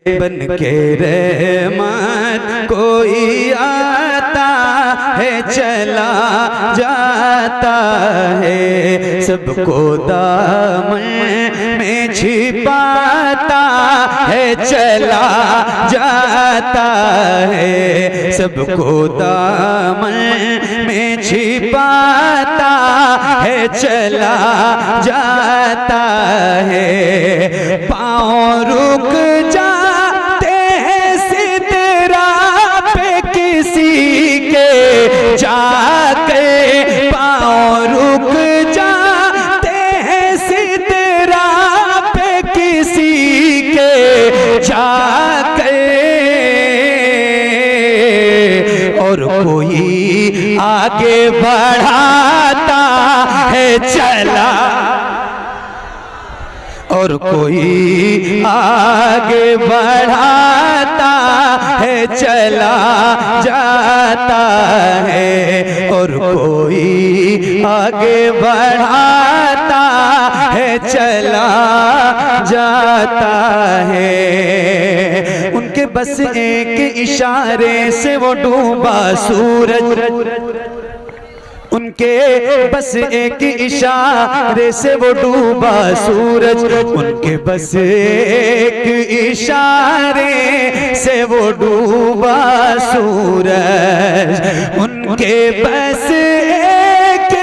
बन के रहमत कोई आता है चला जाता है, सबको दामन में छिपाता है चला जाता है, सबको दामन में छिपाता है चला जाता है। पाँव रुक जाते हैं सिदरा पे किसी के जाके, पाँव रुक जाते हैं सिदरा पे किसी के जाके, और कोई आगे बढ़ाता है चला, और कोई आगे बढ़ाता है चला जाता है, और कोई आगे बढ़ाता है चला जाता है। उनके बस एक इशारे से वो डूबा सूरज, उनके बस एक इशारे से वो डूबा सूरज, उनके बस एक इशारे से वो डूबा सूरज, उनके बस एक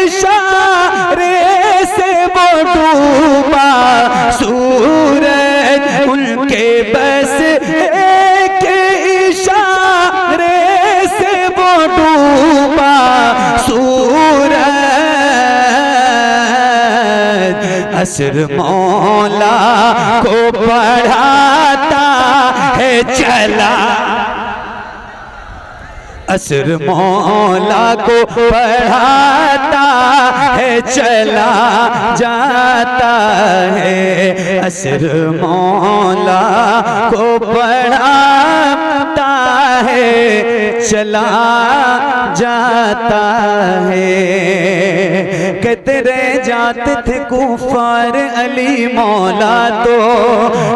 इशारे से वो डूबा सूरज, उनके बस एक इशारे से वो डूबा सूरज। असर मौला को पढ़ाता है चला, असर मौला को पढ़ाता है चला जाता है, असर मौला को पढ़ाता है चला जाता है। कहते रह जाते थे कुफार अली मौला तो,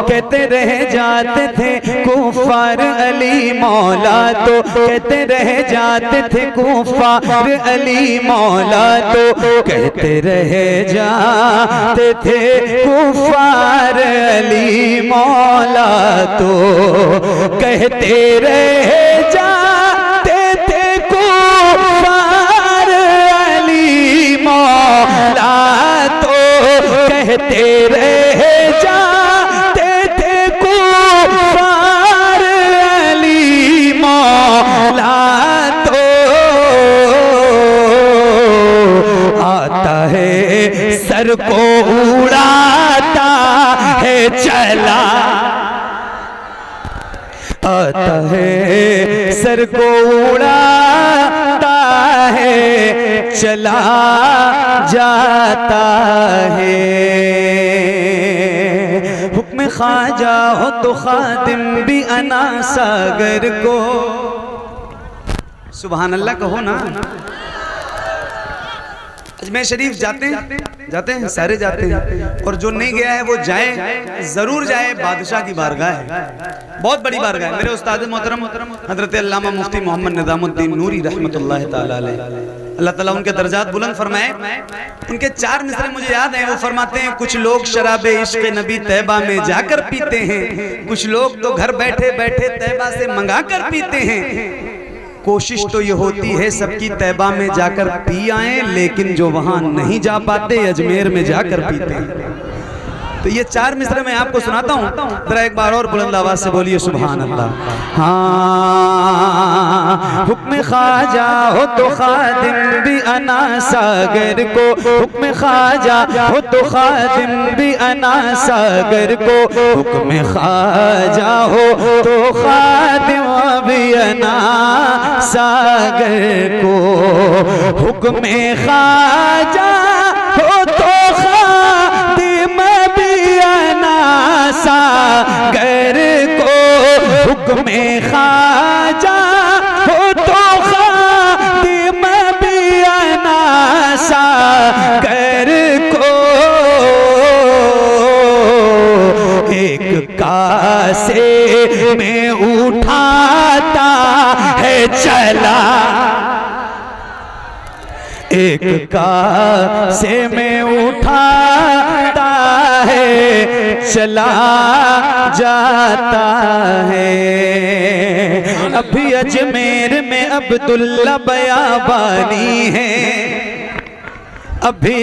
कहते रह जाते थे कुफार अली मौला तो, कहते रह जाते थे कुफार अली मौला तो, कहते रह जाते थे कुफार अली मौला तो, कहते रह जाते थे कुफार अली मौला तो, कहते रह जाते थे कुफार अली मौला तो। आता है सर को उड़ाता है चला, आता है सर को उड़ाता है चला जाता है। हुक्म ख्वाजा हो तो खादिम भी अना सागर को, सुभान अल्लाह कहो ना। अजमेर शरीफ जाते हैं सारे जाते हैं, और जो नहीं गया है वो जाए, जरूर जाए। बादशाह की बारगाह है, बहुत बड़ी बारगाह है। मेरे उस्ताद मोहतरम हजरत अल्लामा मुफ्ती मोहम्मद निजामुद्दीन नूरी रहमतुल्लाह ताला अलैह, अल्लाह ताला उनके दर्जात बुलंद फरमाए। उनके 4 मिसरे मुझे याद हैं। वो फरमाते हैं, कुछ लोग शराबे इश्क़ नबी तैबा में जाकर पीते हैं, कुछ लोग तो घर बैठे बैठे तैबा से मंगा कर पीते हैं। कोशिश तो ये होती है सबकी तैबा में जाकर पी आए, लेकिन जो वहां नहीं जा पाते अजमेर में जाकर पीते हैं। तो ये 4 मिसरे मैं आपको सुनाता हूँ, जरा एक बार और बुलंद आवाज से बोलिए सुभान अल्लाह। हाँ, हुक्म ख्वाजा हो तो खादिम भी अना सागर को, हुक्म ख्वाजा हो तो खादिम भी अना सागर को, हुक्म ख्वाजा हो तो खादिम भी अना सागर को, हुक्म ख्वाजा हो तो खादिम भी अना सागर को, हुक्म ख्वाजा हो तो खादिम भी अना सागर को। एक का कासे में उठाता है चला, एक कासे में उठाता है चला जाता है। अभी अजमेर में अब्दुल्ला बयाबानी है, अभी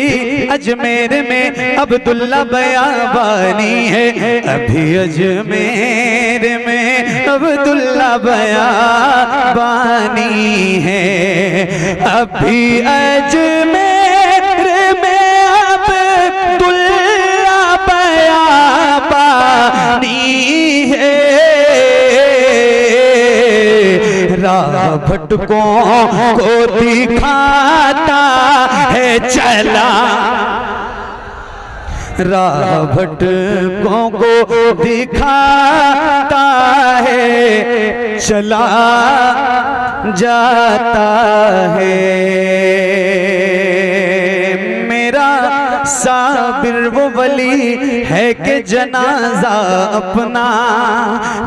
अजमेर में अब्दुल्ला बयाबानी है, अभी अजमेर में अब्दुल्ला बयाबानी है, अभी अजमेर में अब्दुल्ला बयाबानी है। राह भटकों को दिखाता है चला, राह भटकों को दिखाता है चला जाता है। मेरा साबिर वो वली है कि जनाजा अपना,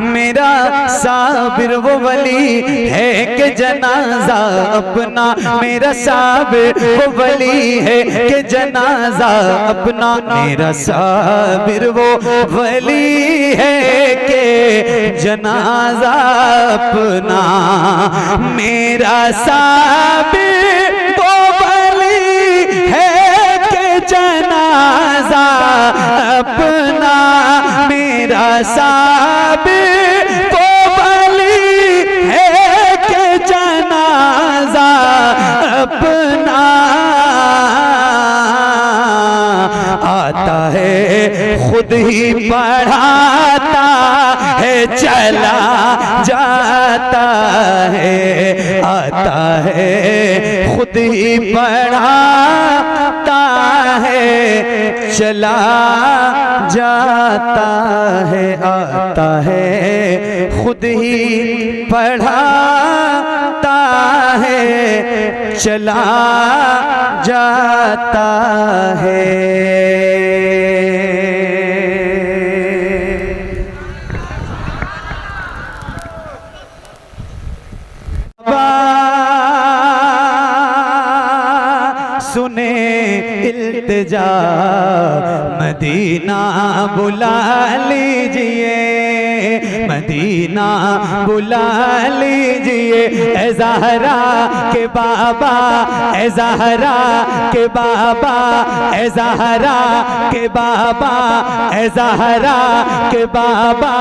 मेरा साबिर वो वली है कि जनाजा अपना, मेरा साबिर वो वली है कि जनाजा अपना, मेरा साबिर वो वली है कि जनाजा अपना, मेरा साबिर वो वली है जनाजा अपना, मेरा साबिर वो वली है कि जनाजा अपना, आता है खुद ही पढ़ाता है चला जाता है, आता है खुद ही पढ़ाता है चला जाता है, आता है खुद ही पढ़ाता है चला जाता है। सुने इल्तिजा मदीना बुला लीजिए, मदीना बुला लीजिए, ए ज़हरा के बाबा, ए ज़हरा के बाबा, ए ज़हरा के बाबा, ए ज़हरा के बाबा।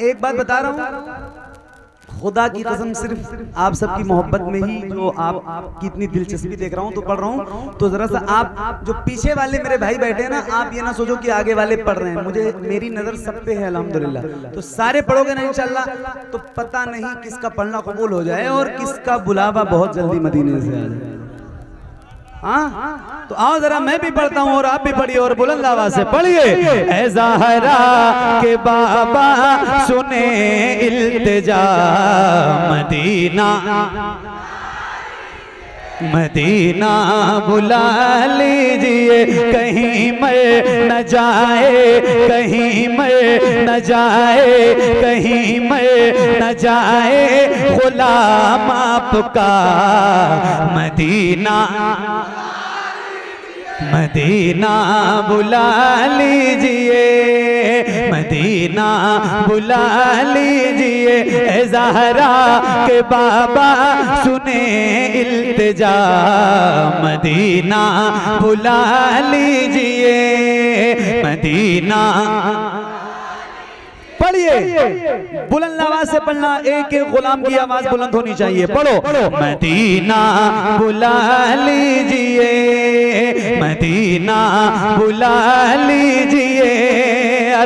एक बात बता रहा हूँ, खुदा की कसम सिर्फ आप सबकी मोहब्बत में ही जो आपकी इतनी दिलचस्पी देख रहा हूँ तो पढ़ रहा हूँ, तो जरा सा आप जो पीछे वाले मेरे भाई बैठे हैं ना, आप ये ना सोचो कि आगे वाले पढ़ रहे हैं, मुझे मेरी नजर सब पे है अल्हम्दुलिल्लाह। तो सारे पढ़ोगे ना इंशाल्लाह, तो पता नहीं किसका पढ़ना कबूल हो जाए और किसका बुलावा बहुत जल्दी मदीने से आ जाए। हाँ, तो आओ जरा मैं भी पढ़ता हूँ और आप भी पढ़िए और बुलंद आवाज से पढ़िए। ऐ ज़हरा के बाबा सुने इल्तिजा मदीना, मदीना बुला लीजिए, कहीं मर न जाए, कहीं मर न जाए, कहीं मर न जाए गुलाम आपका मदीना, मदीना बुला लीजिए, मदीना बुला लीजिए। ऐ ज़हरा के बाबा सुने इल्तिजा मदीना बुला लीजिए, मदीना। पढ़िए, बुलंद आवाज से पढ़ना, एक एक गुलाम की आवाज बुलंद होनी चाहिए। पढ़ो, मदीना बुला लीजिए, मदीना बुला लीजिए।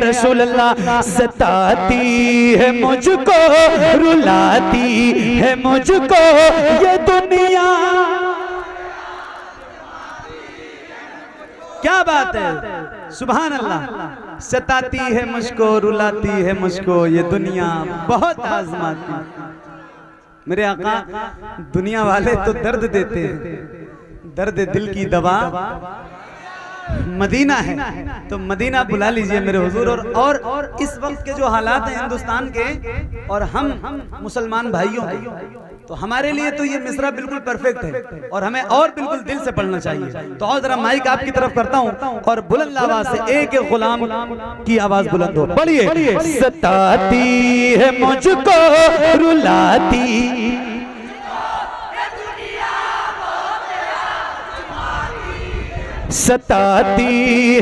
रसूल अल्लाह सताती है मुझको, रुलाती है मुझको ये दुनिया। क्या बात है, सुभान अल्लाह। सताती है मुझको, रुलाती है मुझको ये दुनिया, बहुत आजमाती। मेरे आका दुनिया वाले तो दर्द देते हैं, दर्द दिल की दवा मदीना है, तो मदीना बुला लीजिए मेरे हुजूर। और इस वक्त के जो हालात हैं हिंदुस्तान के और हम मुसलमान भाइयों के, तो हमारे लिए तो ये मिसरा बिल्कुल परफेक्ट है और हमें और बिल्कुल दिल से पढ़ना चाहिए। तो और जरा माइक आपकी तरफ करता हूँ और बुलंद आवाज से एक एक गुलाम की आवाज बुलंद हो, पढ़िए। सताती है मुझको रुलाती, सताती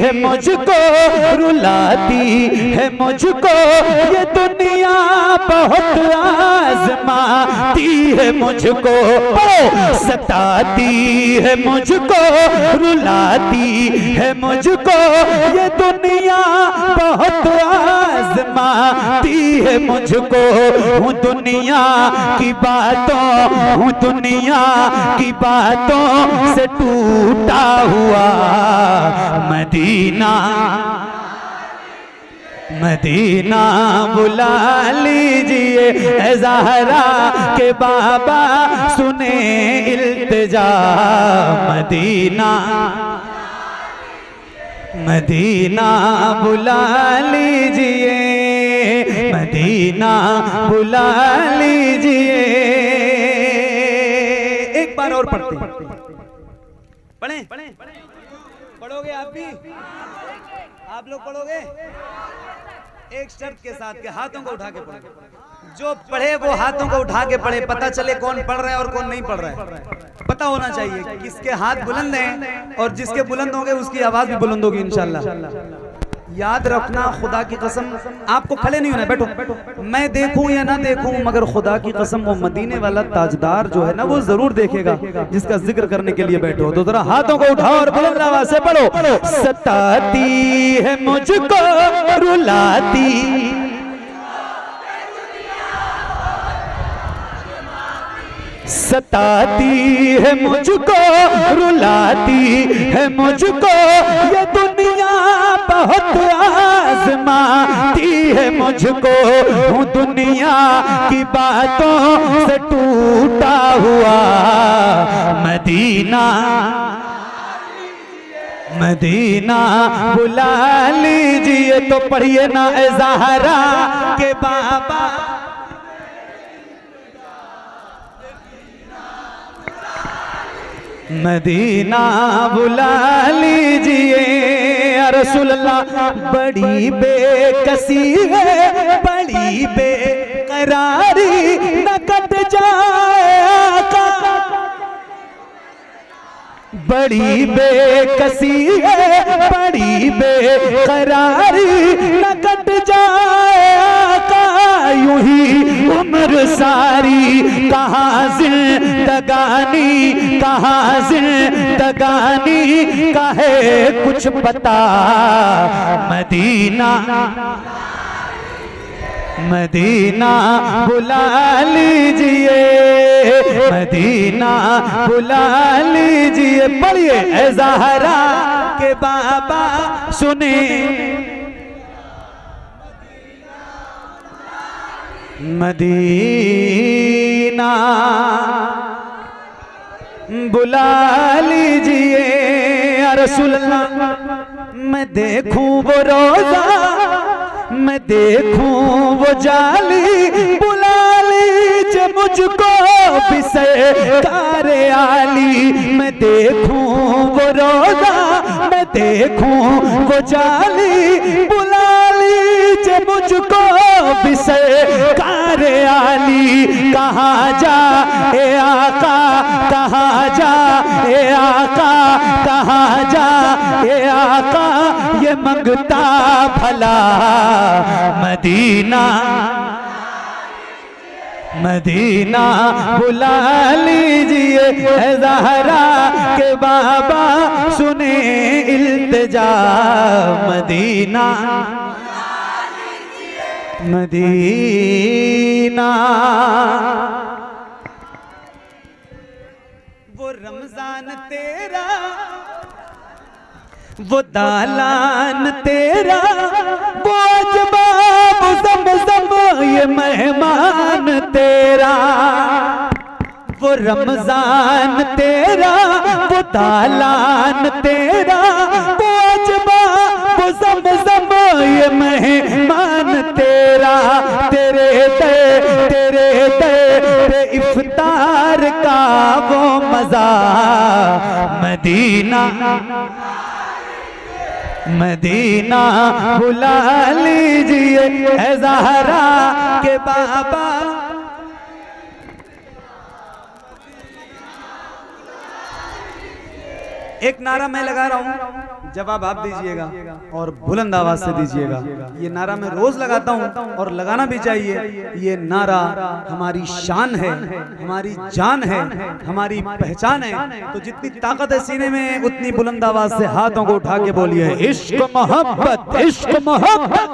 है मुझको रुलाती है मुझको ये दुनिया, बहुत आजमाती है मुझको। सताती है मुझको रुलाती है मुझको ये दुनिया, बहुत आजमाती है मुझको। हूँ दुनिया की बातों, हूँ दुनिया की बातों से टूटा हुआ मदीना, मदीना बुला लीजिए ऐ ज़हरा के बाबा, सुने इल्तिजा मदीना, मदीना बुला लीजिए, मदीना बुला लीजिए। एक बार और पढ़ते हैं, पढ़ें? पढ़ोगे आप भी? आप लोग पढ़ोगे? एक शर्त के साथ के हाथों को उठा के पढ़े। जो पढ़े वो हाथों को उठा के पढ़े, पता चले कौन पढ़ रहा है और कौन नहीं पढ़ रहा है। पता होना चाहिए किसके हाथ बुलंद हैं, और जिसके बुलंद होंगे उसकी आवाज भी बुलंद होगी इंशाल्लाह। याद रखना, खुदा की कसम, आपको खड़े नहीं होना, बैठो। मैं देखूं या ना देखूं, मगर खुदा की कसम वो मदीने वाला ताजदार जो है ना, वो जरूर देखेगा जिसका जिक्र करने के लिए बैठो। तो जरा हाथों को उठाओ और बुलंद आवाज से पढ़ो। सताती है मुझको रुलाती, सताती है मुझको रुलाती है मुझको ये दुनिया, बहुत आजमाती है मुझको। हूँ दुनिया की बातों से टूटा हुआ मदीना, मदीना बुला लीजिए। तो पढ़िए ना ऐ ज़हरा के बाबा, मदीना बुला लीजिए या रसूल अल्लाह। बड़ी बेकसी है, बड़ी बेकरारी, न कट जाए आका, बड़ी बेकसी है, बड़ी बेकरारी, न कट जाए आका। यूं ही उम्र सारी कहाँ जिंदगानी, कहाँ जिंदगानी का है कुछ पता। मदीना, मदीना बुला लीजिए, मदीना बुला लीजिए। पढ़िए ऐ ज़हरा के बाबा, सुने मदीना बुला लीजिए या रसूल अल्लाह। मैं देखूं वो रोजा, मैं देखूं वो जाली, बुला लीजिए मुझको भी सरकार आली। मैं देखूं वो रोजा, मैं देखूं वो जाली, बुला लीजिए मुझको भी सरकार आली। कहाँ जा ए आका, कहाँ जा ए आका, कहाँ जा ए आका, ये मंगता भला मदीना, मदीना बुला लीजिए ऐ ज़हरा के बाबा, सुने इल्तिजा मदीना, मदीना। वो रमजान तेरा, वो दालान तेरा, वो अजबाब ज़म-ज़म ये मेहमान तेरा। वो रमजान तेरा, वो दालान तेरा, वो मेरा तेरे दर पे इफ्तार का वो मजा। मदीना मदीना बुला लीजिए है ज़हरा के बाबा। एक नारा मैं लगा रहा हूँ, जवाब आप दीजिएगा और बुलंद आवाज से दीजिएगा। ये नारा मैं रोज लगाता हूँ और लगाना भी चाहिए। ये नारा हमारी शान है, हमारी जान है, हमारी पहचान है। तो जितनी ताकत है सीने में उतनी बुलंद आवाज से हाथों को उठा के बोलिए, इश्क मोहब्बत, इश्क मोहब्बत,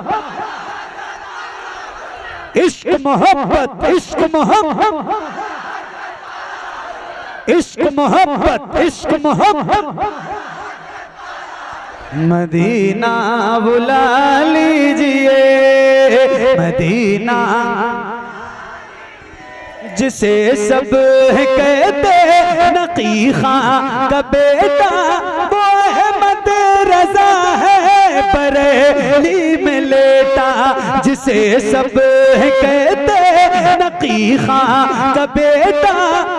इश्क मोहब्बत, इश्क मोहब्बत, इश्क मोहब्बत, इश्क मोहब्बत। मदीना बुला लीजिए, मदीना जिसे सब कहते नकी खां का बेटा, वो अहमद रजा है बरेली में लेटा। जिसे सब कहते नकी खां का बेटा,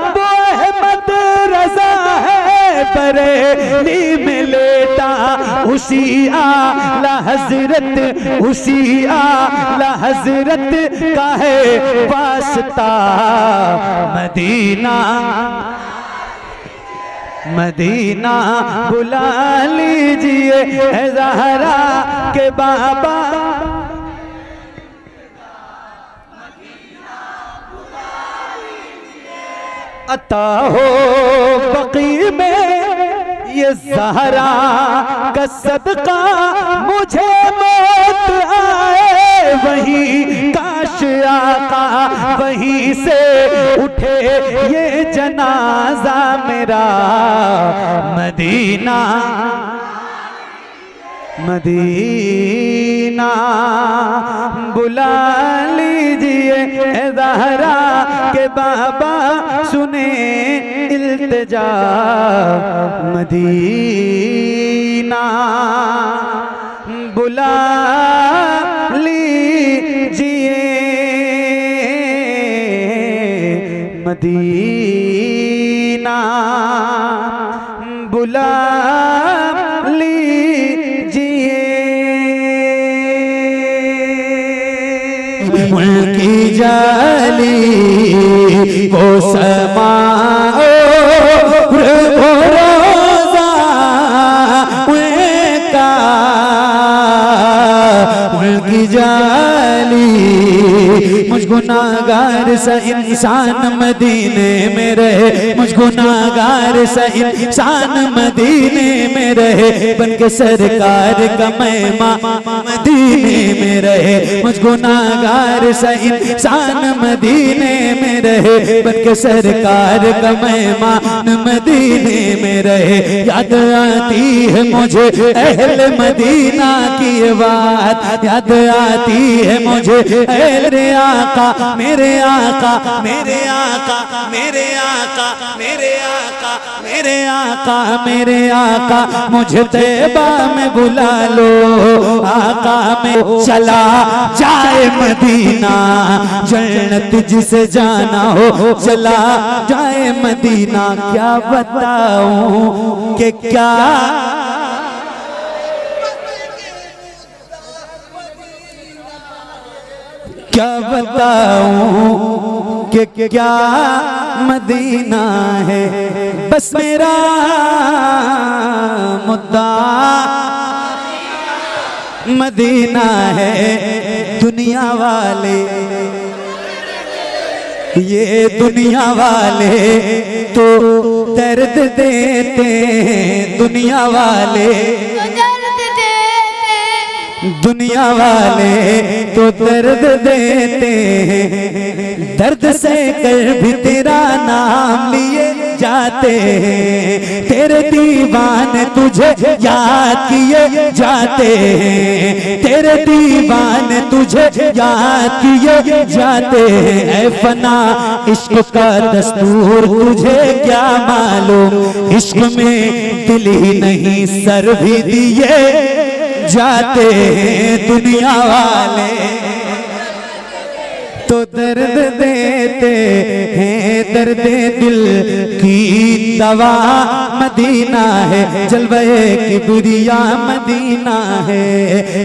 वो अहमद रजा है बरेली में लेटा। उसी आला हजरत, उसी आला हजरत का है वास्ता। मदीना मदीना बुला लीजिए है ज़हरा के बाबा। अता हो बकी में ये ज़हरा का सदका, मुझे मौत आए वहीं काश आका, वहीं से उठे ये जनाजा मेरा। मदीना मदीना बुला लीजिए ए ज़हरा के बाबा, सुने इल्तिजा। मदीना बुला लीजिए, मदीना बुला की जाली वो समा वो रोज़ा का, उनकी जाली मुझ गुनाहगार सा इंसान मदीने में रहे, मुझ गुनाहगार सा इंसान मदीने में रहे। बनके सरकार का मेहमा मदीने में रहे, मुझ गुनाहगार सा इंसान मदीने में रहे। बनके सरकार का मेहमान मदीने में रहे। याद आती है मुझे अहले मदीना की बात, याद आती है मुझे अहले आका, मेरे आका, मेरे आका, मेरे आका, मेरे आका, मेरे आका, मेरे आका। मुझे तैबा में बुला लो, आका में चला जाए मदीना। जन्नत जिसे जाना हो चला जाए मदीना। क्या बताऊं कि क्या क्या बताऊं कि क्या मदीना है। बस मेरा मुद्दा मदीना है। दुनिया वाले, ये दुनिया वाले तो दर्द देते, दुनिया वाले दुनिया वाले तो दर्द देते हैं। दर्द से कर भी तेरा नाम लिए जाते हैं। तेरे दीवाने तुझे याद किए जाते हैं, तेरे दीवाने तुझे याद किए जाते हैं। ऐ फना इश्क का दस्तूर तुझे क्या मालूम, इश्क में दिल ही नहीं सर भी दिए जाते हैं दुनिया वाले। दर्द देते हैं, दर्द दिल की दवा मदीना है, जलवे किबरिया मदीना है,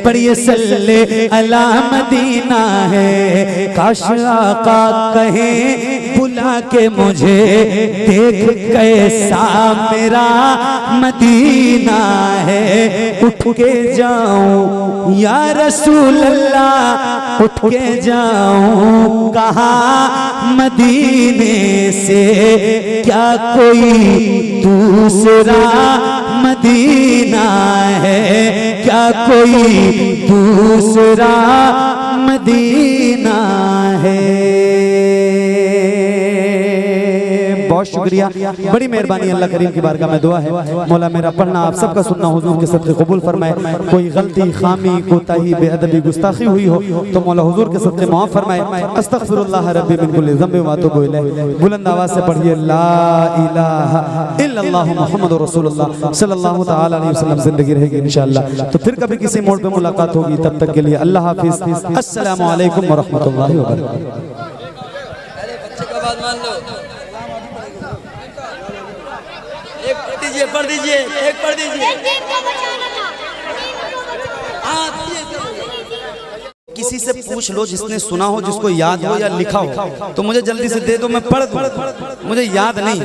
पढ़िए सल्ले अला मदीना है। काश आका कहे बुला के मुझे, देख कैसा मेरा मदीना है, उठ के जाऊं या रसूल अल्लाह, उठ के जाऊं कहाँ मदीने से, क्या कोई दूसरा मदीना है, क्या कोई दूसरा मदीना है। बहुत शुक्रिया, बड़ी मेहरबानी, अल्लाह करीम की बारगाह में दुआ है मौला मेरा पढ़ना आप सबका सुनना हुजूर के सदक़े कबूल फरमाए। कोई गलती, खामी, कोताही, बेअदबी, गुस्ताखी हुई हो तो मौला हुजूर के सदक़े माफ़ फरमाए। अस्तग़फिरुल्लाह रब्बी मिन कुल्लि ज़ंबि व अतूबु इलैह। बुलंद आवाज़ से पढ़िए ला इलाहा इल्लल्लाह मुहम्मदुर रसूलुल्लाह सल्लल्लाहु तआला अलैहि वसल्लम। ज़िंदगी रहेगी इंशाअल्लाह तो फिर कभी किसी मोड़ पे मुलाकात होगी, तब तक के लिए अल्लाह हाफ़िज़। अस्सलामु अलैकुम व रहमतुल्लाहि व बरकातुहू। पढ़ दीजिए, एक पढ़ दीजिए। किसी से पूछ लो जिसने सुना हो, जिसको याद हो या लिखा हो, तो मुझे जल्दी से दे दो, मैं पढ़ दूं। मुझे याद नहीं।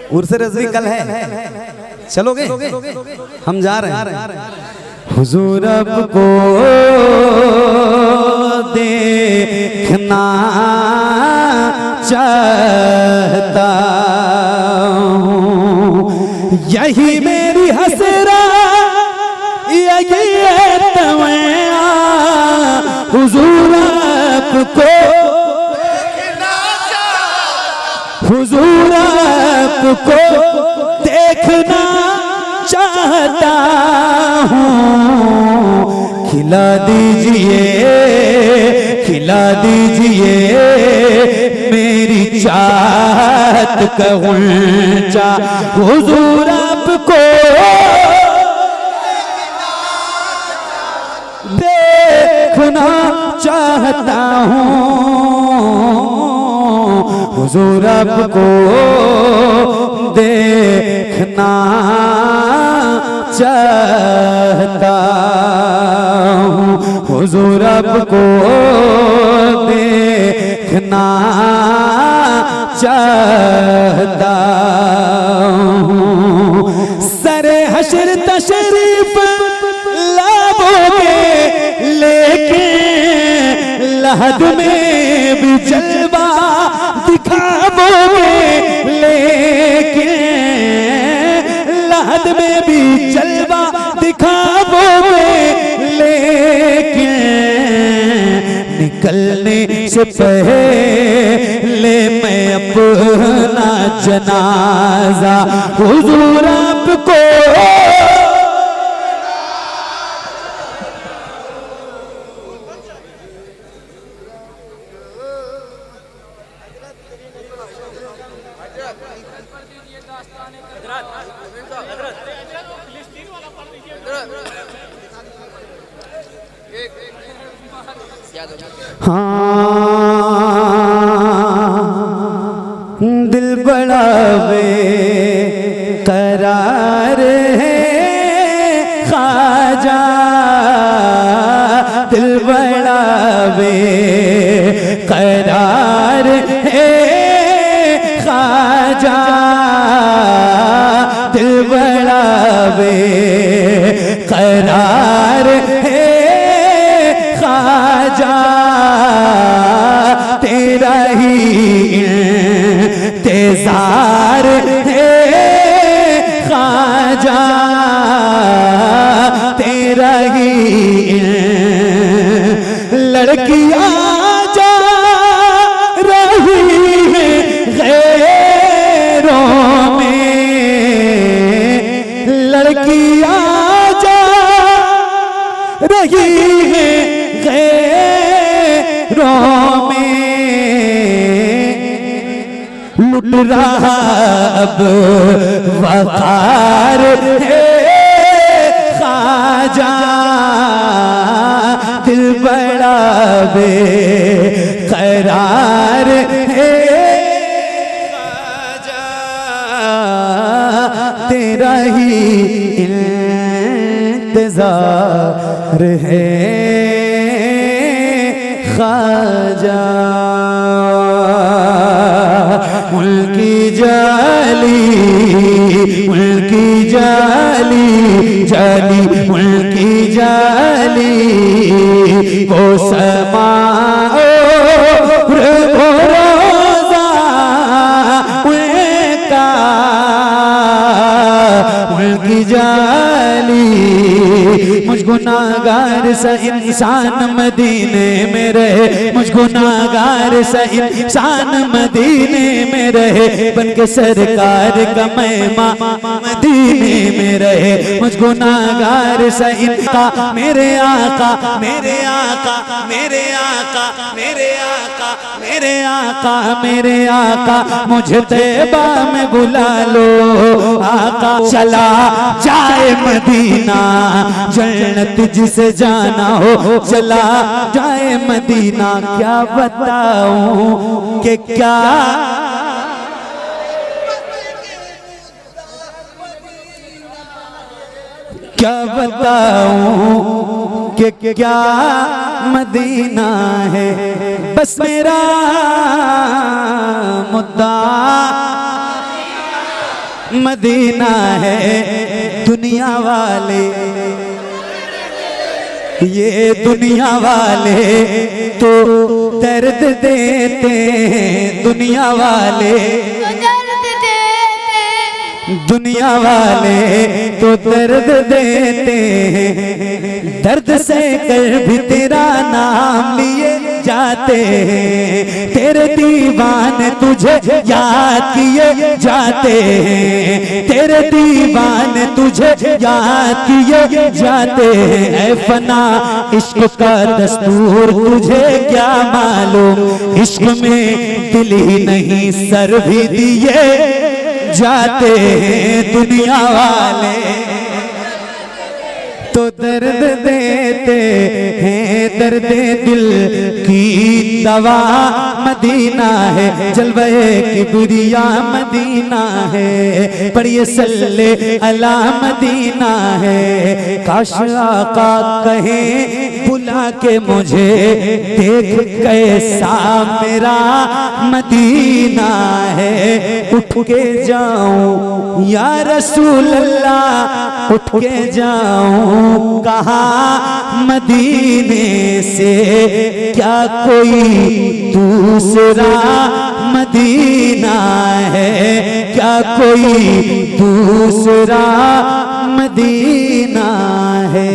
उर्स रज़वी कल है, चलोगे? हम जा रहे हैं। हुजूर आपको देखना चाहता हूँ, यही मेरी हसरा, यही है तमन्ना, हुजूर आपको, हुजूर आपको देखना चाहता हूँ, खिला दीजिए, खिला दीजिए मेरी चाहत का गुंचा, हुजूर आपको देखना चाहता हूँ, हुजूर आपको देखना चाहता हूँ, हुजूर आपको देखना चाहता हूँ। सरे हश्र तशरीफ लाओगे लेके, लहद में भी जलवा दिखाओगे लेके, लहद में भी जलवा दिखाओगे लेके, निकलने से पहले मैं अपना जनाजा हुजूर आपको दिल बड़ा बेकरार है ख्वाजा, दिल बड़ा बेकरार है ख्वाजा, दिल बड़ा बेकरार है ख्वाजा, तेरा ही इंतजार है ख्वाजा, तेरा ही लड़कियां जा रही है गैरों में, लड़कियां जा रही है गैरों फिक्रों में लुट रहा अब वकार है ख्वाजा, दिल बड़ा बेकरार है ख्वाजा, तेरा ही इंतजार है ख्वाजा। मुल्की जाली मुल्की जाली जाली मुल्की जाली वो समा वो रोज़ा उनका मुल्की जाली। मुझ गुनाहगार सा इंसान मदीने में रहे, मुझ गुनाहगार सा इंसान मदीने में रहे, बन के सरकार का मेहमान मदीने में रहे। मुझ गुनाहगार सा इनका मेरे आका मेरे आका मेरे आका मेरे आका मेरे आका मेरे आका मुझे तैबा में बुला लो आका। चला जाए मदीना जन्नत जिसे जाना हो, चला जाए मदीना। क्या बताऊं कि क्या क्या बताऊं कि क्या मदीना है। बस मेरा मुद्दा मदीना है। दुनिया वाले ये दुनिया वाले तो दर्द देते हैं, दुनिया वाले दुनिया वाले तो दर्द देते हैं। दर्द से कर भी तेरा नाम लिए जाते हैं, तेरे दीवाने तुझे याद किए जाते हैं, तेरे दीवाने तुझे याद किए जाते हैं। ऐ फना इश्क का दस्तूर तुझे क्या मालूम, इश्क में दिल ही नहीं सर भी दिए जाते हैं। दुनिया वाले तो दर्द देते हैं, दर्द दिल की दवा मदीना है, जलवे की बुरिया मदीना है। पढ़िए सल्ले अला मदीना है। काश आका कहे बुला के मुझे देख कैसा मेरा मदीना है। उठ के जाऊं या रसूल अल्लाह, उठ के जाऊं कहाँ मदीने से, क्या कोई दूसरा मदीना है, क्या कोई दूसरा मदीना है।